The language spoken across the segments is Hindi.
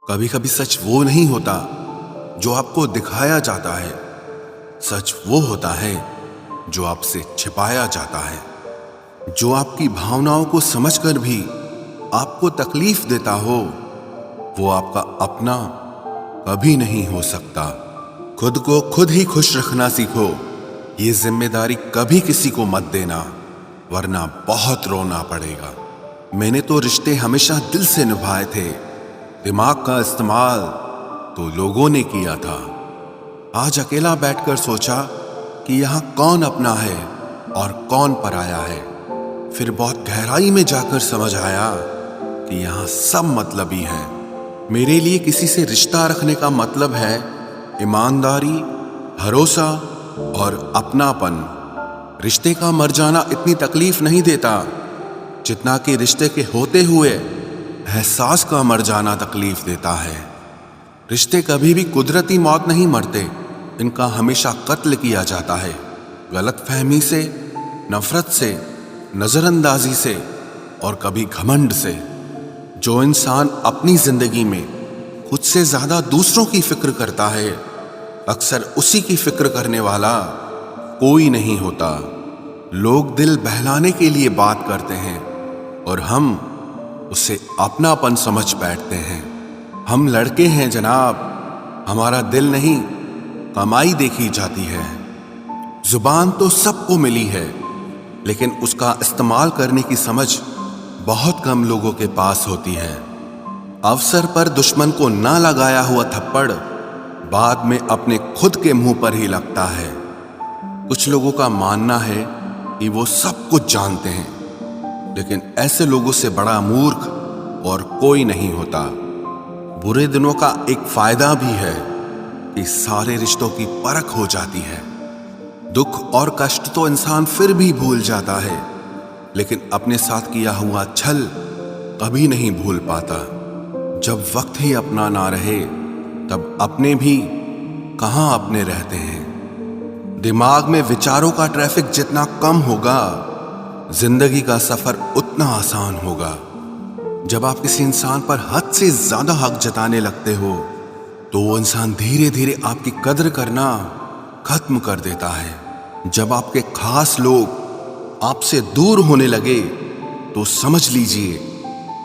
कभी कभी सच वो नहीं होता जो आपको दिखाया जाता है, सच वो होता है जो आपसे छिपाया जाता है। जो आपकी भावनाओं को समझकर भी आपको तकलीफ देता हो, वो आपका अपना कभी नहीं हो सकता। खुद को खुद ही खुश रखना सीखो। ये जिम्मेदारी कभी किसी को मत देना, वरना बहुत रोना पड़ेगा। मैंने तो रिश्ते हमेशा दिल से निभाए थे, दिमाग का इस्तेमाल तो लोगों ने किया था। आज अकेला बैठकर सोचा कि यहाँ कौन अपना है और कौन पराया है। फिर बहुत गहराई में जाकर समझ आया कि यहाँ सब मतलबी है। मेरे लिए किसी से रिश्ता रखने का मतलब है ईमानदारी, भरोसा और अपनापन। रिश्ते का मर जाना इतनी तकलीफ नहीं देता जितना कि रिश्ते के होते हुए एहसास का मर जाना तकलीफ देता है। रिश्ते कभी भी कुदरती मौत नहीं मरते, इनका हमेशा कत्ल किया जाता है। गलतफहमी से, नफरत से, नजरअंदाजी से और कभी घमंड से। जो इंसान अपनी जिंदगी में खुद से ज्यादा दूसरों की फिक्र करता है, अक्सर उसी की फिक्र करने वाला कोई नहीं होता। लोग दिल बहलाने के लिए बात करते हैं और हम उसे अपनापन समझ बैठते हैं। हम लड़के हैं जनाब, हमारा दिल नहीं कमाई देखी जाती है। जुबान तो सबको मिली है, लेकिन उसका इस्तेमाल करने की समझ बहुत कम लोगों के पास होती है। अवसर पर दुश्मन को ना लगाया हुआ थप्पड़ बाद में अपने खुद के मुंह पर ही लगता है। कुछ लोगों का मानना है कि वो सब कुछ जानते हैं, लेकिन ऐसे लोगों से बड़ा मूर्ख और कोई नहीं होता। बुरे दिनों का एक फायदा भी है कि सारे रिश्तों की परख हो जाती है। दुख और कष्ट तो इंसान फिर भी भूल जाता है, लेकिन अपने साथ किया हुआ छल कभी नहीं भूल पाता। जब वक्त ही अपना ना रहे, तब अपने भी कहां अपने रहते हैं। दिमाग में विचारों का ट्रैफिक जितना कम होगा, जिंदगी का सफर उतना आसान होगा। जब आप किसी इंसान पर हद से ज्यादा हक जताने लगते हो, तो वो इंसान धीरे धीरे आपकी कदर करना खत्म कर देता है। जब आपके खास लोग आपसे दूर होने लगे, तो समझ लीजिए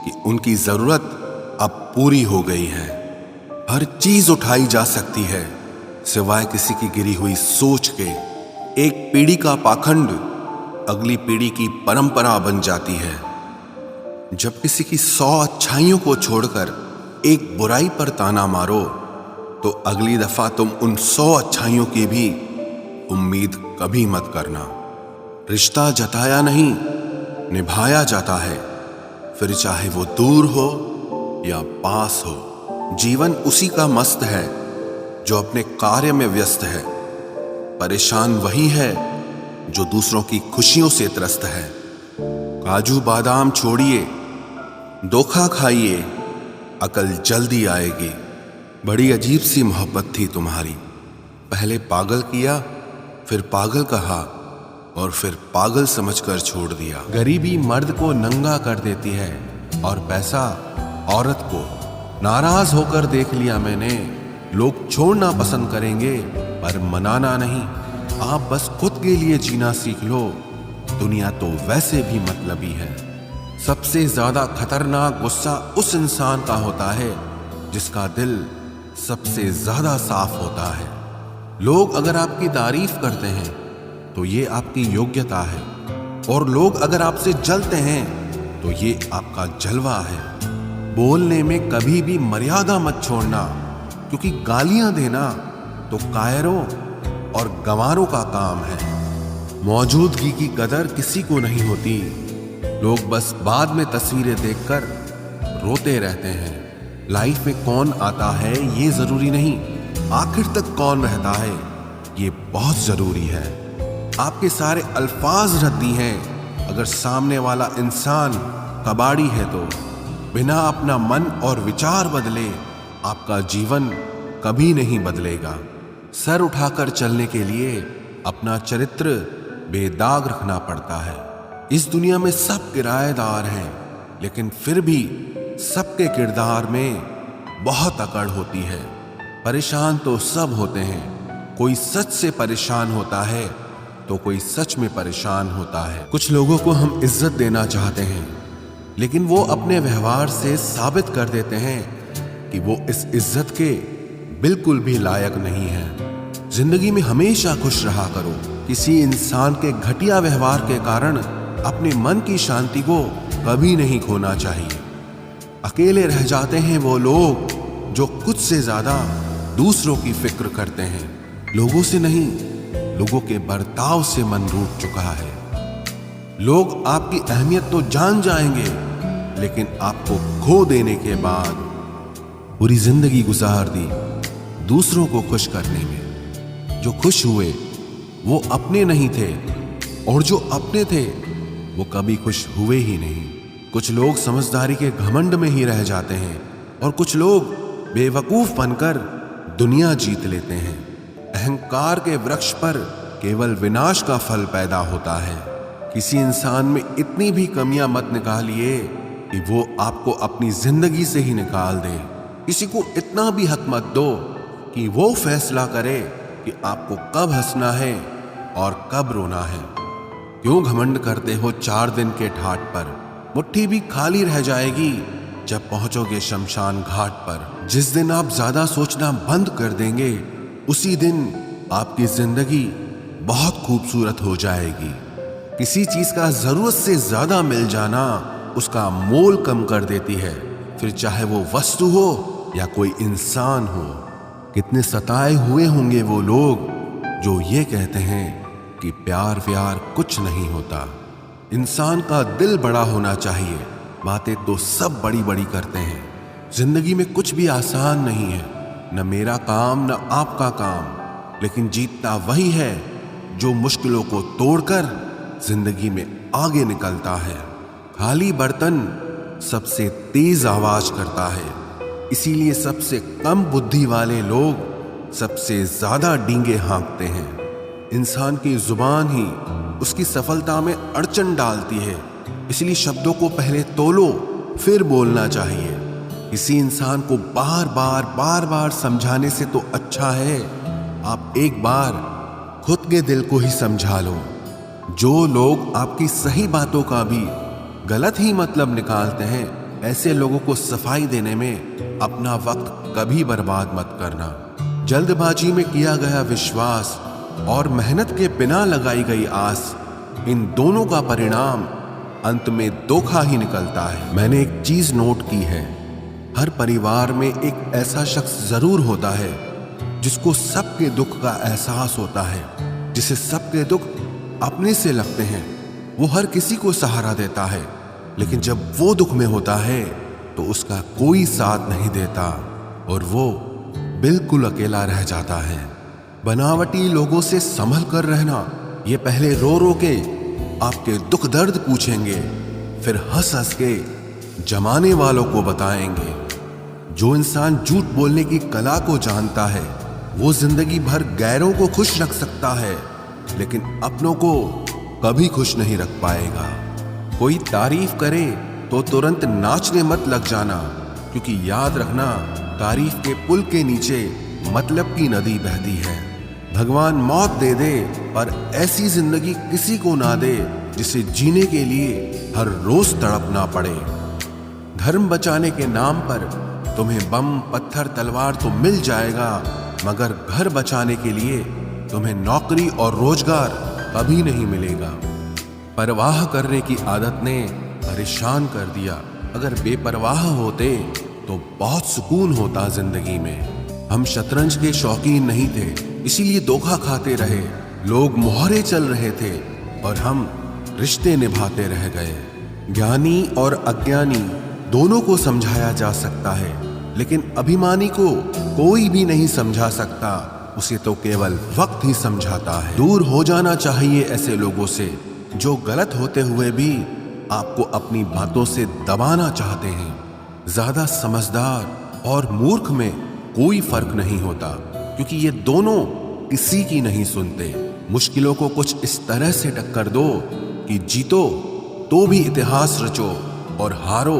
कि उनकी जरूरत अब पूरी हो गई है। हर चीज उठाई जा सकती है, सिवाय किसी की गिरी हुई सोच के। एक पीढ़ी का पाखंड अगली पीढ़ी की परंपरा बन जाती है। जब किसी की 100 अच्छाइयों को छोड़कर एक बुराई पर ताना मारो, तो अगली दफा तुम उन 100 अच्छाइयों की भी उम्मीद कभी मत करना। रिश्ता जताया नहीं, निभाया जाता है, फिर चाहे वो दूर हो या पास हो। जीवन उसी का मस्त है जो अपने कार्य में व्यस्त है। परेशान वही है जो दूसरों की खुशियों से त्रस्त है। काजू बादाम छोड़िए, धोखा खाइए, अकल जल्दी आएगी। बड़ी अजीब सी मोहब्बत थी तुम्हारी। पहले पागल किया, फिर पागल कहा और फिर पागल समझकर छोड़ दिया। गरीबी मर्द को नंगा कर देती है और पैसा औरत को। नाराज होकर देख लिया मैंने, लोग छोड़ना पसंद करेंगे पर मनाना नहीं। आप बस खुद के लिए जीना सीख लो, दुनिया तो वैसे भी मतलबी है। सबसे ज्यादा खतरनाक गुस्सा उस इंसान का होता है जिसका दिल सबसे ज्यादा साफ होता है। लोग अगर आपकी तारीफ करते हैं तो ये आपकी योग्यता है, और लोग अगर आपसे जलते हैं तो ये आपका जलवा है। बोलने में कभी भी मर्यादा मत छोड़ना, क्योंकि गालियां देना तो कायरों और गंवारों का काम है। मौजूदगी की कदर किसी को नहीं होती। लोग बस बाद में तस्वीरें देखकर रोते रहते हैं। लाइफ में कौन आता है ये जरूरी नहीं, आखिर तक कौन रहता है ये बहुत जरूरी है। आपके सारे अल्फाज रद्दी हैं अगर सामने वाला इंसान कबाड़ी है तो। बिना अपना मन और विचार बदले आपका जीवन कभी नहीं बदलेगा। सर उठाकर चलने के लिए अपना चरित्र बेदाग रखना पड़ता है। इस दुनिया में सब किराएदार हैं, लेकिन फिर भी सबके किरदार में बहुत अकड़ होती है। परेशान तो सब होते हैं, कोई सच से परेशान होता है तो कोई सच में परेशान होता है। कुछ लोगों को हम इज्जत देना चाहते हैं, लेकिन वो अपने व्यवहार से साबित कर देते हैं कि वो इस इज्जत के बिल्कुल भी लायक नहीं है। जिंदगी में हमेशा खुश रहा करो। किसी इंसान के घटिया व्यवहार के कारण अपने मन की शांति को कभी नहीं खोना चाहिए। अकेले रह जाते हैं वो लोग जो खुद से ज्यादा दूसरों की फिक्र करते हैं। लोगों से नहीं, लोगों के बर्ताव से मन रूठ चुका है। लोग आपकी अहमियत तो जान जाएंगे, लेकिन आपको खो देने के बाद पूरी जिंदगी गुजार दी दूसरों को खुश करने में। जो खुश हुए वो अपने नहीं थे, और जो अपने थे वो कभी खुश हुए ही नहीं। कुछ लोग समझदारी के घमंड में ही रह जाते हैं, और कुछ लोग बेवकूफ बनकर दुनिया जीत लेते हैं। अहंकार के वृक्ष पर केवल विनाश का फल पैदा होता है। किसी इंसान में इतनी भी कमियां मत निकालिए कि वो आपको अपनी जिंदगी से ही निकाल दे। किसी को इतना भी हक मत दो कि वो फैसला करे कि आपको कब हंसना है और कब रोना है। क्यों घमंड करते हो 4 दिन के ठाट पर? मुट्ठी भी खाली रह जाएगी जब पहुंचोगे शमशान घाट पर। जिस दिन आप ज्यादा सोचना बंद कर देंगे, उसी दिन आपकी जिंदगी बहुत खूबसूरत हो जाएगी। किसी चीज का जरूरत से ज्यादा मिल जाना उसका मोल कम कर देती है, फिर चाहे वो वस्तु हो या कोई इंसान हो। कितने सताए हुए होंगे वो लोग जो ये कहते हैं कि प्यार व्यार कुछ नहीं होता। इंसान का दिल बड़ा होना चाहिए। बातें तो सब बड़ी बड़ी करते हैं। जिंदगी में कुछ भी आसान नहीं है, न मेरा काम न आपका काम, लेकिन जीतता वही है जो मुश्किलों को तोड़कर जिंदगी में आगे निकलता है। खाली बर्तन सबसे तेज आवाज करता है, इसीलिए सबसे कम बुद्धि वाले लोग सबसे ज्यादा डींगे हाँकते हैं। इंसान की जुबान ही उसकी सफलता में अड़चन डालती है, इसलिए शब्दों को पहले तोलो फिर बोलना चाहिए। किसी इंसान को बार बार समझाने से तो अच्छा है आप एक बार खुद के दिल को ही समझा लो। जो लोग आपकी सही बातों का भी गलत ही मतलब निकालते हैं, ऐसे लोगों को सफाई देने में अपना वक्त कभी बर्बाद मत करना। जल्दबाजी में किया गया विश्वास और मेहनत के बिना लगाई गई आस, इन दोनों का परिणाम अंत में धोखा ही निकलता है। मैंने एक चीज नोट की है, हर परिवार में एक ऐसा शख्स जरूर होता है जिसको सबके दुख का एहसास होता है, जिसे सबके दुख अपने से लगते हैं। वो हर किसी को सहारा देता है, लेकिन जब वो दुख में होता है तो उसका कोई साथ नहीं देता और वो बिल्कुल अकेला रह जाता है। बनावटी लोगों से संभल कर रहना, ये पहले रो रो के आपके दुख दर्द पूछेंगे, फिर हंस हंस के जमाने वालों को बताएंगे। जो इंसान झूठ बोलने की कला को जानता है वो जिंदगी भर गैरों को खुश रख सकता है, लेकिन अपनों को कभी खुश नहीं रख पाएगा। कोई तारीफ करे तो तुरंत नाचने मत लग जाना, क्योंकि याद रखना तारीफ के पुल के नीचे मतलब की नदी बहती है। भगवान मौत दे दे पर ऐसी जिंदगी किसी को ना दे जिसे जीने के लिए हर रोज तड़पना पड़े। धर्म बचाने के नाम पर तुम्हें बम पत्थर तलवार तो मिल जाएगा, मगर घर बचाने के लिए तुम्हें नौकरी और रोजगार कभी नहीं मिलेगा। परवाह करने की आदत ने परेशान कर दिया। अगर बेपरवाह होते तो बहुत सुकून होता जिंदगी में। हम शतरंज के शौकीन नहीं थे, इसीलिए धोखा खाते रहे। लोग मोहरे चल रहे थे और हम रिश्ते निभाते रह गए। ज्ञानी और अज्ञानी दोनों को समझाया जा सकता है, लेकिन अभिमानी को कोई भी नहीं समझा सकता, उसे तो केवल वक्त ही समझाता है। दूर हो जाना चाहिए ऐसे लोगों से जो गलत होते हुए भी आपको अपनी बातों से दबाना चाहते हैं। ज्यादा समझदार और मूर्ख में कोई फर्क नहीं होता, क्योंकि ये दोनों किसी की नहीं सुनते। मुश्किलों को कुछ इस तरह से टक्कर दो कि जीतो तो भी इतिहास रचो और हारो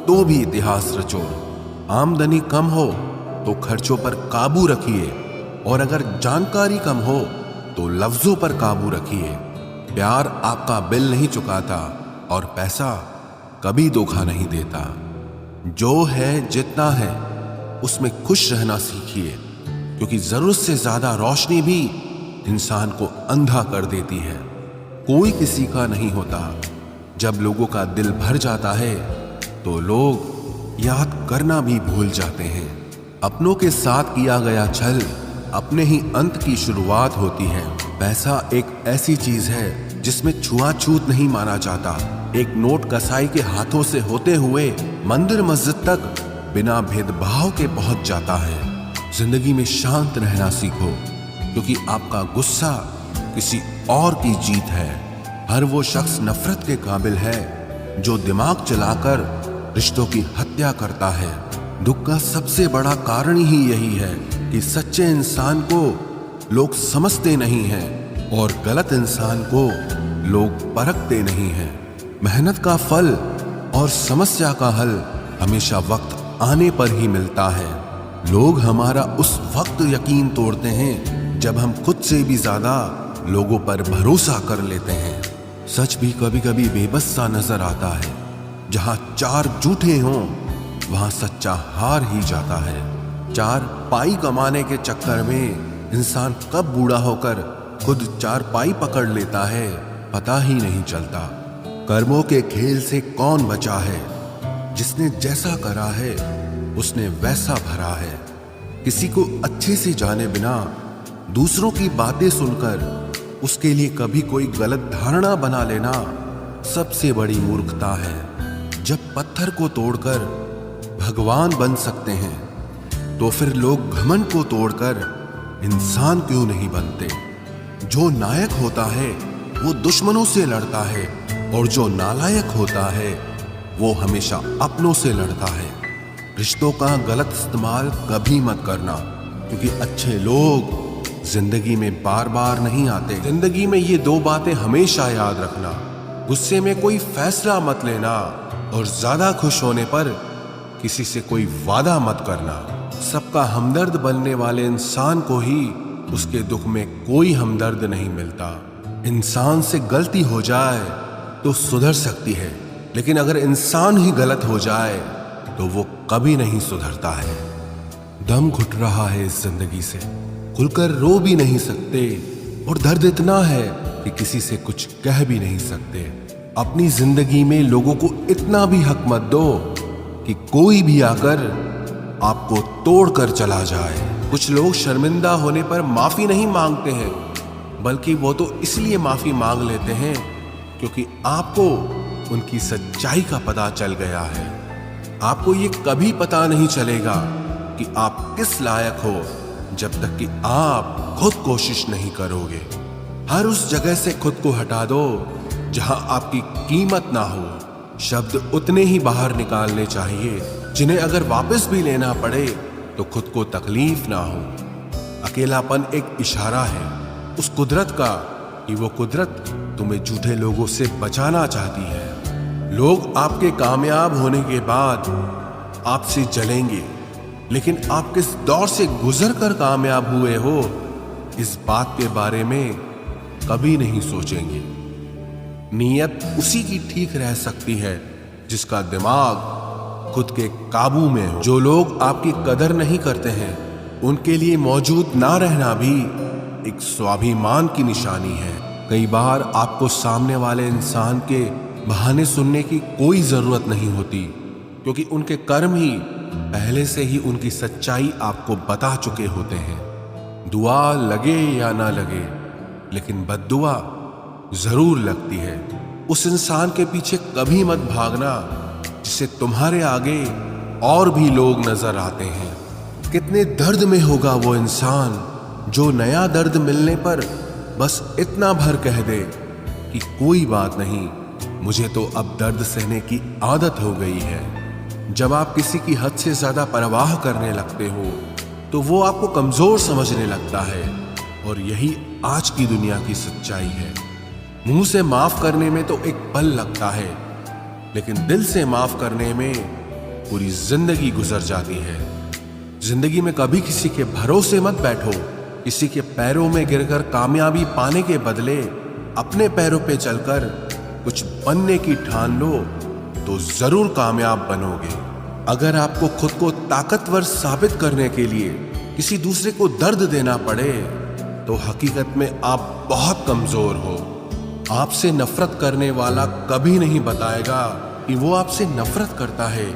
तो भी इतिहास रचो। आमदनी कम हो तो खर्चों पर काबू रखिए, और अगर जानकारी कम हो तो लफ्जों पर काबू रखिए। प्यार आपका बिल नहीं चुकाता और पैसा कभी धोखा नहीं देता। जो है जितना है उसमें खुश रहना सीखिए, क्योंकि जरूरत से ज्यादा रोशनी भी इंसान को अंधा कर देती है। कोई किसी का नहीं होता। जब लोगों का दिल भर जाता है तो लोग याद करना भी भूल जाते हैं। अपनों के साथ किया गया छल अपने ही अंत की शुरुआत होती है। पैसा एक ऐसी चीज है जिसमें छुआछूत नहीं माना जाता। एक नोट कसाई के हाथों से होते हुए मंदिर मस्जिद तक बिना भेदभाव के पहुंच जाता है। जिंदगी में शांत रहना सीखो, क्योंकि आपका गुस्सा किसी और की जीत है। हर वो शख्स नफरत के काबिल है जो दिमाग चलाकर रिश्तों की हत्या करता है। दुख का सबसे बड़ा कारण ही यही है कि सच्चे इंसान को लोग समझते नहीं हैं और गलत इंसान को लोग परखते नहीं हैं। मेहनत का फल और समस्या का हल हमेशा वक्त आने पर ही मिलता है। लोग हमारा उस वक्त यकीन तोड़ते हैं जब हम खुद से भी ज्यादा लोगों पर भरोसा कर लेते हैं। सच भी कभी कभी बेबस सा नजर आता है। जहां चार झूठे हों वहां सच्चा हार ही जाता है। चार पाई कमाने के चक्कर में इंसान कब बूढ़ा होकर खुद चार पाई पकड़ लेता है पता ही नहीं चलता। कर्मों के खेल से कौन बचा है? जिसने जैसा करा है उसने वैसा भरा है। किसी को अच्छे से जाने बिना दूसरों की बातें सुनकर उसके लिए कभी कोई गलत धारणा बना लेना सबसे बड़ी मूर्खता है। जब पत्थर को तोड़कर भगवान बन सकते हैं तो फिर लोग घमंड को तोड़कर इंसान क्यों नहीं बनते? जो नायक होता है वो दुश्मनों से लड़ता है, और जो नालायक होता है वो हमेशा अपनों से लड़ता है। रिश्तों का गलत इस्तेमाल कभी मत करना, क्योंकि अच्छे लोग जिंदगी में बार बार नहीं आते। जिंदगी में ये दो बातें हमेशा याद रखना: गुस्से में कोई फैसला मत लेना, और ज्यादा खुश होने पर किसी से कोई वादा मत करना। सबका हमदर्द बनने वाले इंसान को ही उसके दुख में कोई हमदर्द नहीं मिलता। इंसान से गलती हो जाए तो सुधर सकती है, लेकिन अगर इंसान ही गलत हो जाए तो वो कभी नहीं सुधरता है। दम घुट रहा है इस जिंदगी से, खुलकर रो भी नहीं सकते, और दर्द इतना है कि किसी से कुछ कह भी नहीं सकते। अपनी जिंदगी में लोगों को इतना भी हक मत दो कि कोई भी आकर आपको तोड़कर चला जाए। कुछ लोग शर्मिंदा होने पर माफी नहीं मांगते हैं, बल्कि वो तो इसलिए माफी मांग लेते हैं क्योंकि आपको उनकी सच्चाई का पता चल गया है। आपको ये कभी पता नहीं चलेगा कि आप किस लायक हो जब तक कि आप खुद कोशिश नहीं करोगे। हर उस जगह से खुद को हटा दो जहां आपकी कीमत ना हो। शब्द उतने ही बाहर निकालने चाहिए जिन्हें अगर वापस भी लेना पड़े तो खुद को तकलीफ ना हो। अकेलापन एक इशारा है उस कुदरत का कि वो कुदरत तुम्हें झूठे लोगों से बचाना चाहती है। लोग आपके कामयाब होने के बाद आपसे जलेंगे, लेकिन आप किस दौर से गुजरकर कामयाब हुए हो इस बात के बारे में कभी नहीं सोचेंगे। नीयत उसी की ठीक रह सकती है जिसका दिमाग खुद के काबू में हो। जो लोग आपकी कदर नहीं करते हैं उनके लिए मौजूद ना रहना भी एक स्वाभिमान की निशानी है। कई बार आपको सामने वाले इंसान के बहाने सुनने की कोई जरूरत नहीं होती, क्योंकि उनके कर्म ही पहले से ही उनकी सच्चाई आपको बता चुके होते हैं। दुआ लगे या ना लगे, लेकिन बद्दुआ जरूर लगती है। उस इंसान के पीछे कभी मत भागना जिससे तुम्हारे आगे और भी लोग नजर आते हैं। कितने दर्द में होगा वो इंसान जो नया दर्द मिलने पर बस इतना भर कह दे कि कोई बात नहीं, मुझे तो अब दर्द सहने की आदत हो गई है। जब आप किसी की हद से ज्यादा परवाह करने लगते हो तो वो आपको कमजोर समझने लगता है, और यही आज की दुनिया की सच्चाई है। मुंह से माफ करने में तो एक पल लगता है, लेकिन दिल से माफ करने में पूरी जिंदगी गुजर जाती है। जिंदगी में कभी किसी के भरोसे मत बैठो। किसी के पैरों में गिरकर कामयाबी पाने के बदले अपने पैरों पे चलकर कुछ बनने की ठान लो तो जरूर कामयाब बनोगे। अगर आपको खुद को ताकतवर साबित करने के लिए किसी दूसरे को दर्द देना पड़े तो हकीकत में आप बहुत कमजोर हो। आपसे नफरत करने वाला कभी नहीं बताएगा कि वो आपसे नफरत करता है,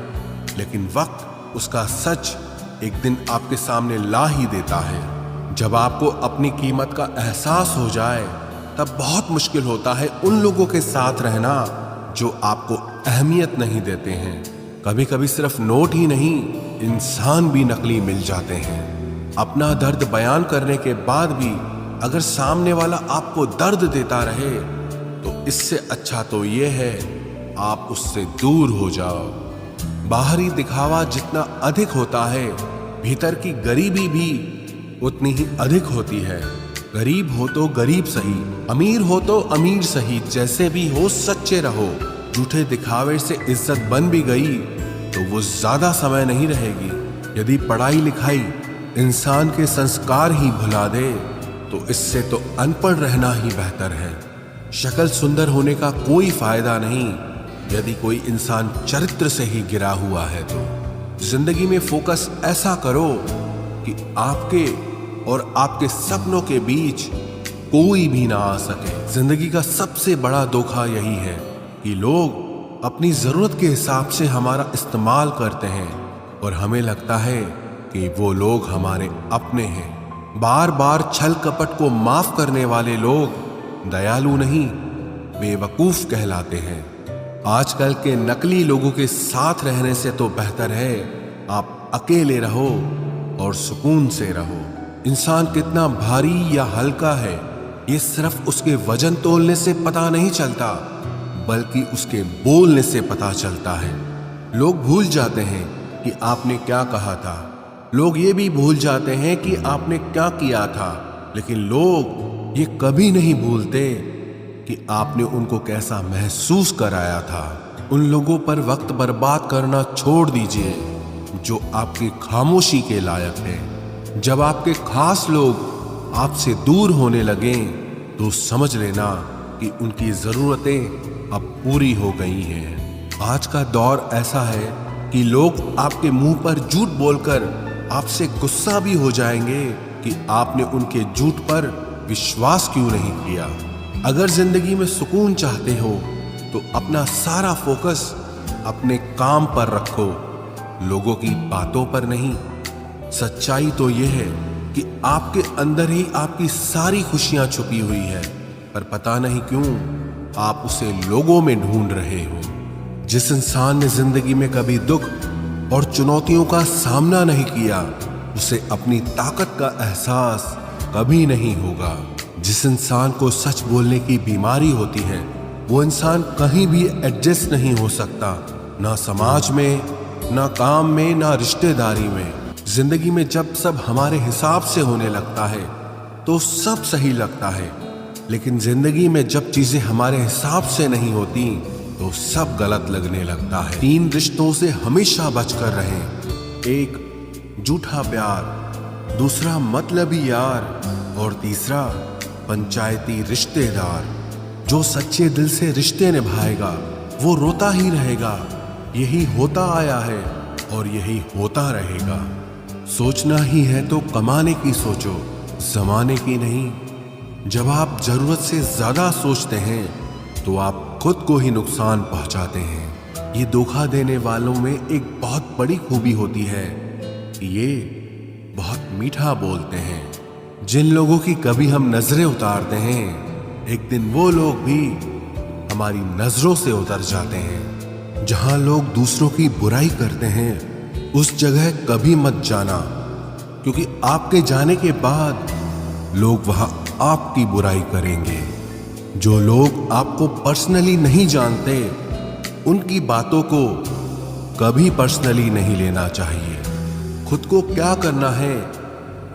लेकिन वक्त उसका सच एक दिन आपके सामने ला ही देता है। जब आपको अपनी कीमत का एहसास हो जाए तब बहुत मुश्किल होता है उन लोगों के साथ रहना जो आपको अहमियत नहीं देते हैं। कभी कभी सिर्फ नोट ही नहीं, इंसान भी नकली मिल जाते हैं। अपना दर्द बयान करने के बाद भी अगर सामने वाला आपको दर्द देता रहे तो इससे अच्छा तो ये है आप उससे दूर हो जाओ। बाहरी दिखावा जितना अधिक होता है, भीतर की गरीबी भी उतनी ही अधिक होती है। गरीब हो तो गरीब सही, अमीर हो तो अमीर सही, जैसे भी हो सच्चे रहो। झूठे दिखावे से इज्जत बन भी गई तो वो ज्यादा समय नहीं रहेगी। यदि पढ़ाई लिखाई इंसान के संस्कार ही भुला दे तो इससे तो अनपढ़ रहना ही बेहतर है। शक्ल सुंदर होने का कोई फायदा नहीं यदि कोई इंसान चरित्र से ही गिरा हुआ है। तो जिंदगी में फोकस ऐसा करो कि आपके और आपके सपनों के बीच कोई भी ना आ सके। जिंदगी का सबसे बड़ा धोखा यही है कि लोग अपनी जरूरत के हिसाब से हमारा इस्तेमाल करते हैं और हमें लगता है कि वो लोग हमारे अपने हैं। बार बार छल कपट को माफ करने वाले लोग दयालु नहीं, बेवकूफ कहलाते हैं। आजकल के नकली लोगों के साथ रहने से तो बेहतर है आप अकेले रहो और सुकून से रहो। इंसान कितना भारी या हल्का है ये सिर्फ उसके वजन तोलने से पता नहीं चलता, बल्कि उसके बोलने से पता चलता है। लोग भूल जाते हैं कि आपने क्या कहा था, लोग ये भी भूल जाते हैं कि आपने क्या किया था, लेकिन लोग ये कभी नहीं भूलते कि आपने उनको कैसा महसूस कराया था। उन लोगों पर वक्त बर्बाद करना छोड़ दीजिए जो आपकी खामोशी के लायक है। जब आपके खास लोग आपसे दूर होने लगें तो समझ लेना कि उनकी जरूरतें अब पूरी हो गई हैं। आज का दौर ऐसा है कि लोग आपके मुंह पर झूठ बोलकर आपसे गुस्सा भी हो जाएंगे कि आपने उनके झूठ पर विश्वास क्यों नहीं किया। अगर जिंदगी में सुकून चाहते हो तो अपना सारा फोकस अपने काम पर रखो, लोगों की बातों पर नहीं। सच्चाई तो यह है कि आपके अंदर ही आपकी सारी खुशियां छुपी हुई है, पर पता नहीं क्यों आप उसे लोगों में ढूंढ रहे हो। जिस इंसान ने जिंदगी में कभी दुख और चुनौतियों का सामना नहीं किया उसे अपनी ताकत का एहसास कभी नहीं होगा। जिस इंसान को सच बोलने की बीमारी होती है वो इंसान कहीं भी एडजस्ट नहीं हो सकता, ना समाज में, ना काम में, ना रिश्तेदारी में। जिंदगी में जब सब हमारे हिसाब से होने लगता है तो सब सही लगता है, लेकिन जिंदगी में जब चीजें हमारे हिसाब से नहीं होती तो सब गलत लगने लगता है। 3 रिश्तों से हमेशा बचकर रहें। एक झूठा प्यार, दूसरा मतलबी यार और तीसरा पंचायती रिश्तेदार। जो सच्चे दिल से रिश्ते निभाएगा वो रोता ही रहेगा। यही होता आया है और यही होता रहेगा। सोचना ही है तो कमाने की सोचो, जमाने की नहीं। जब आप जरूरत से ज्यादा सोचते हैं तो आप खुद को ही नुकसान पहुंचाते हैं। ये धोखा देने वालों में एक बहुत बड़ी खूबी होती है कि ये बहुत मीठा बोलते हैं। जिन लोगों की कभी हम नजरें उतारते हैं एक दिन वो लोग भी हमारी नजरों से उतर जाते हैं। जहां लोग दूसरों की बुराई करते हैं उस जगह कभी मत जाना, क्योंकि आपके जाने के बाद लोग वहां आपकी बुराई करेंगे। जो लोग आपको पर्सनली नहीं जानते उनकी बातों को कभी पर्सनली नहीं लेना चाहिए। खुद को क्या करना है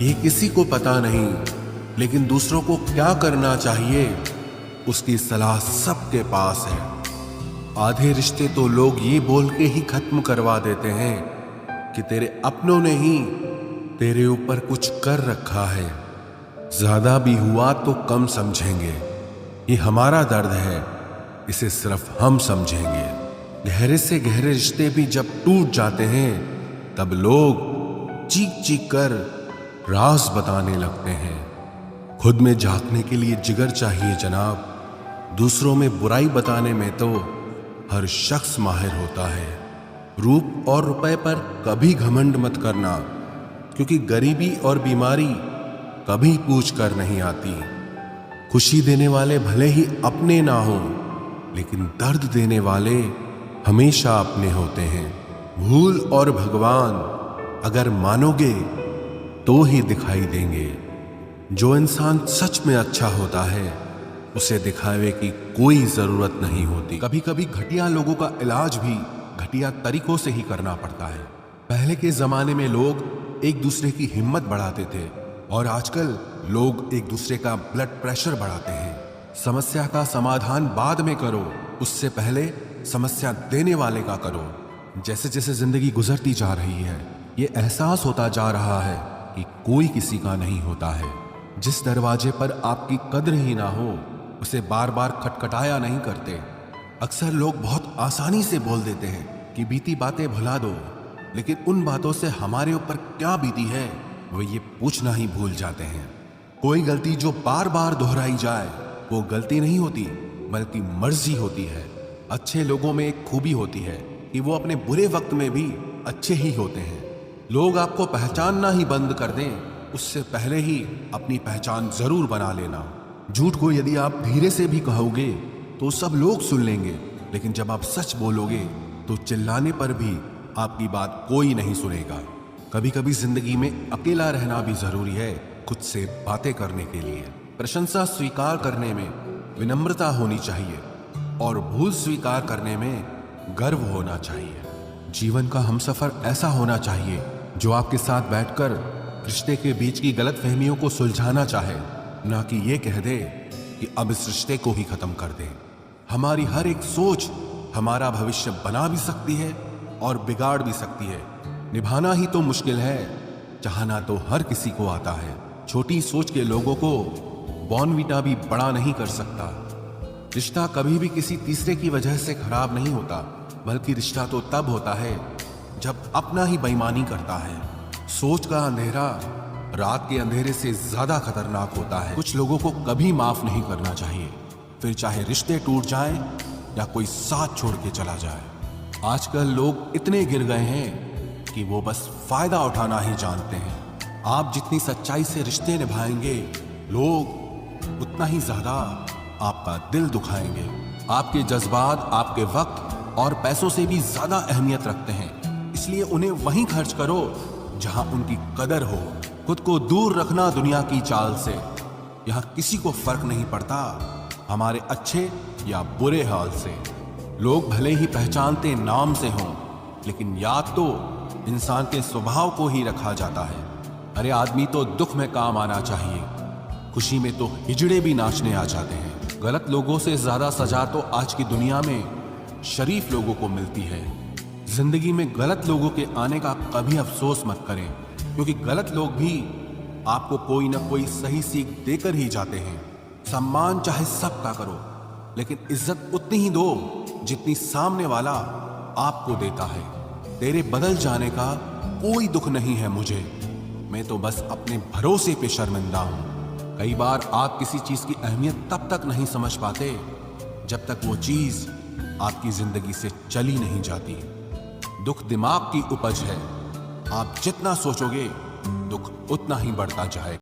ये किसी को पता नहीं, लेकिन दूसरों को क्या करना चाहिए उसकी सलाह सबके पास है। आधे रिश्ते तो लोग ये बोल के ही खत्म करवा देते हैं कि तेरे अपनों ने ही तेरे ऊपर कुछ कर रखा है। ज्यादा भी हुआ तो कम समझेंगे, ये हमारा दर्द है, इसे सिर्फ हम समझेंगे। गहरे से गहरे रिश्ते भी जब टूट जाते हैं तब लोग चीख चीख कर राज बताने लगते हैं। खुद में झांकने के लिए जिगर चाहिए जनाब, दूसरों में बुराई बताने में तो हर शख्स माहिर होता है। रूप और रुपए पर कभी घमंड मत करना, क्योंकि गरीबी और बीमारी कभी पूछ कर नहीं आती। खुशी देने वाले भले ही अपने ना हो, लेकिन दर्द देने वाले हमेशा अपने होते हैं। भूल और भगवान अगर मानोगे तो ही दिखाई देंगे। जो इंसान सच में अच्छा होता है उसे दिखावे की कोई जरूरत नहीं होती। कभी कभी घटिया लोगों का इलाज भी घटिया तरीकों से ही करना पड़ता है। पहले के जमाने में लोग एक दूसरे की हिम्मत बढ़ाते थे और आजकल लोग एक दूसरे का ब्लड प्रेशर बढ़ाते हैं। समस्या का समाधान बाद में करो, उससे पहले समस्या देने वाले का करो। जैसे जैसे जिंदगी गुजरती जा रही है, ये एहसास होता जा रहा है कि कोई किसी का नहीं होता है। जिस दरवाजे पर आपकी कद्र ही ना हो उसे बार बार खटखटाया नहीं करते। अक्सर लोग बहुत आसानी से बोल देते हैं कि बीती बातें भुला दो, लेकिन उन बातों से हमारे ऊपर क्या बीती है वो ये पूछना ही भूल जाते हैं। कोई गलती जो बार बार दोहराई जाए वो गलती नहीं होती, बल्कि मर्जी होती है। अच्छे लोगों में एक खूबी होती है कि वो अपने बुरे वक्त में भी अच्छे ही होते हैं। लोग आपको पहचानना ही बंद कर दें, उससे पहले ही अपनी पहचान जरूर बना लेना। झूठ को यदि आप धीरे से भी कहोगे तो सब लोग सुन लेंगे, लेकिन जब आप सच बोलोगे तो चिल्लाने पर भी आपकी बात कोई नहीं सुनेगा। कभी कभी जिंदगी में अकेला रहना भी जरूरी है, खुद से बातें करने के लिए। प्रशंसा स्वीकार करने में विनम्रता होनी चाहिए और भूल स्वीकार करने में गर्व होना चाहिए। जीवन का हमसफर ऐसा होना चाहिए जो आपके साथ बैठकर रिश्ते के बीच की गलतफहमियों को सुलझाना चाहे, ना कि ये कह दे कि अब इस रिश्ते को ही खत्म कर दे। हमारी हर एक सोच हमारा भविष्य बना भी सकती है और बिगाड़ भी सकती है। निभाना ही तो मुश्किल है, चाहना तो हर किसी को आता है। छोटी सोच के लोगों को बॉर्नवीटा भी बड़ा नहीं कर सकता। रिश्ता कभी भी किसी तीसरे की वजह से खराब नहीं होता, बल्कि रिश्ता तो तब होता है जब अपना ही बेईमानी करता है। सोच का अंधेरा रात के अंधेरे से ज्यादा खतरनाक होता है। कुछ लोगों को कभी माफ नहीं करना चाहिए, फिर चाहे रिश्ते टूट जाएं या कोई साथ छोड़ के चला जाए। आजकल लोग इतने गिर गए हैं कि वो बस फायदा उठाना ही जानते हैं। आप जितनी सच्चाई से रिश्ते निभाएंगे, लोग उतना ही ज्यादा आपका दिल दुखाएंगे। आपके जज्बात आपके वक्त और पैसों से भी ज्यादा अहमियत रखते हैं, इसलिए उन्हें वहीं खर्च करो जहां उनकी कदर हो। खुद को दूर रखना दुनिया की चाल से। यहां किसी को फर्क नहीं पड़ता हमारे अच्छे या बुरे हाल से। लोग भले ही पहचानते नाम से हों, लेकिन याद तो इंसान के स्वभाव को ही रखा जाता है। अरे आदमी तो दुख में काम आना चाहिए, खुशी में तो हिजड़े भी नाचने आ जाते हैं। गलत लोगों से ज्यादा सजा तो आज की दुनिया में शरीफ लोगों को मिलती है। जिंदगी में गलत लोगों के आने का कभी अफसोस मत करें, क्योंकि गलत लोग भी आपको कोई ना कोई सही सीख देकर ही जाते हैं। सम्मान चाहे सबका करो, लेकिन इज्जत उतनी ही दो जितनी सामने वाला आपको देता है। तेरे बदल जाने का कोई दुख नहीं है मुझे, मैं तो बस अपने भरोसे पे शर्मिंदा हूं। कई बार आप किसी चीज की अहमियत तब तक नहीं समझ पाते जब तक वो चीज आपकी जिंदगी से चली नहीं जाती। दुख दिमाग की उपज है, आप जितना सोचोगे दुख उतना ही बढ़ता जाएगा।